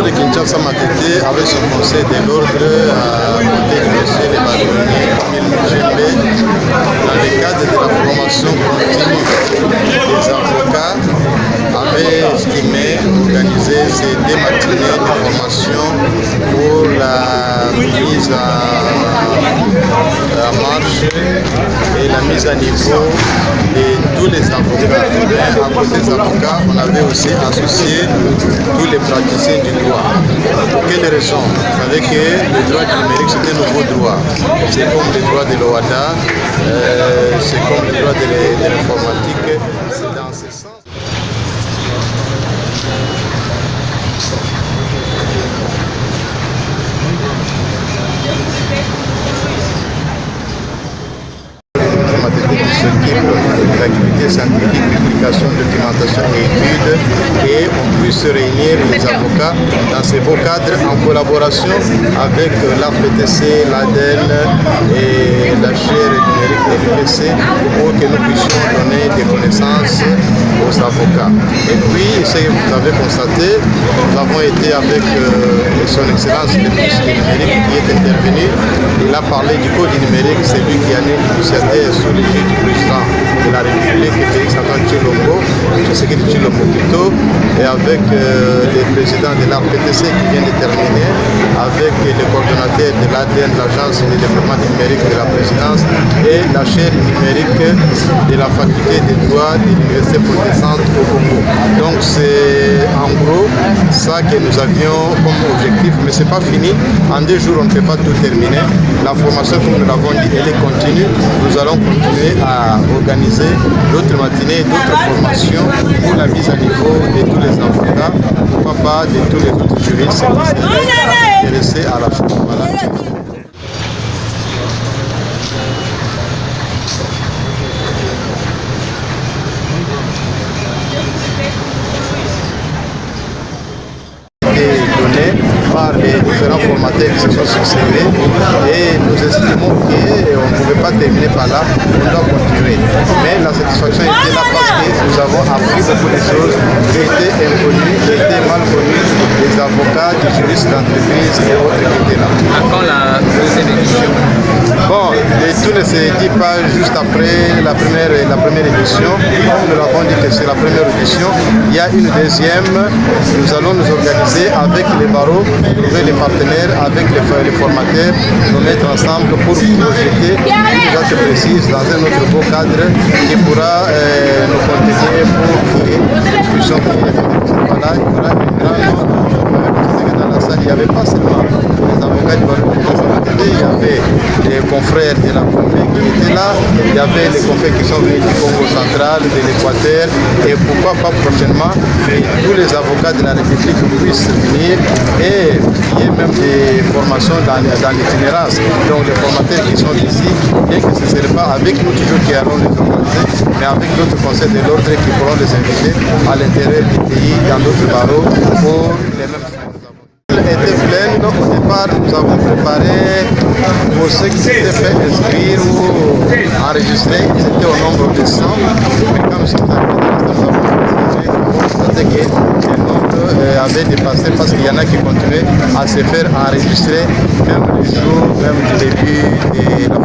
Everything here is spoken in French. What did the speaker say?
de Kinshasa Matete avec son conseil de l'ordre a voté M. Emmanuel dans le cadre de la formation continue des avocats avait estimé organiser ces 2 matinées de formation pour la mise en marche et la mise à niveau de tous les avocats. Mais à côté des avocats, on avait aussi associé tous les praticiens du droit. Pour quelle raison? Vous savez que le droit du numérique, c'est un nouveau droit. C'est comme le droit de l'OADA, c'est comme le droit de l'informatique. C'est dans ce sens. Qui s'occupe de l'activité scientifique, publication, documentation et études, et on puisse réunir les avocats dans ces beaux cadres en collaboration avec l'APTC, l'ADEN et la chaire numérique de l'UPC pour que nous puissions donner des connaissances aux avocats. Et puis, ce que vous avez constaté, nous avons été avec son Excellence le ministre du numérique qui est intervenu. Il a parlé du code du numérique, c'est lui qui a l'initiative sous l'égide du président de la République, Félix Antoine Tshilombo, et avec le président de l'APTC qui vient de terminer, avec le coordonnateur de l'ADN, l'Agence de développement numérique de la présidence, et la chaire numérique de la faculté des droits de l'Université protestante au Congo. Donc c'est en gros ça que nous avions comme objectif, mais ce n'est pas fini. En 2 jours, on ne peut pas tout terminer. La formation, comme nous l'avons dit, elle est continue. Nous allons continuer à organiser d'autres matinées, d'autres formations pour la mise à niveau de tous les avocats, pourquoi pas de tous les autres juristes qui seraient intéressés à la chose. Voilà. Par les différents formateurs qui se sont succédés, et nous estimons qu'on ne pouvait pas terminer par là, on doit continuer. Mais la satisfaction était là parce que nous avons appris beaucoup de choses qui étaient inconnues, qui étaient mal connues, des avocats, des juristes d'entreprise et autres qui étaient là. À quand la 2e édition? Bon, le tout ne se dit pas juste après la première édition. Comme nous l'avons dit que c'est la première édition, il y a une deuxième. Nous allons nous organiser avec les barreaux, trouver les partenaires, avec les formateurs, nous mettre ensemble pour projeter une date précise dans un autre beau cadre qui pourra nous contenir pour que nous puissions voilà, il y aura une grande dans la salle. Il n'y avait pas seulement les avocats du barreau, il y avait les confrères de la Colombie qui étaient là, il y avait les confrères qui sont venus du Congo central, de l'Équateur, et pourquoi pas prochainement que tous les avocats de la République puissent venir, et il y ait même des formations dans l'itinérance. Donc les formateurs qui sont ici, bien que ce ne serait pas avec nous toujours qui allons les organiser, mais avec d'autres conseils de l'ordre qui pourront les inviter à l'intérieur du pays, dans d'autres barreaux, pour les mêmes choses. Était pleine, donc au départ nous avons préparé pour ceux qui s'étaient fait inscrire ou enregistrer, c'était au nombre de 100, mais comme nous sommes arrivés dans nous avons constaté que le nombre avait dépassé parce qu'il y en a qui continuaient à se faire enregistrer même le jour, même du début de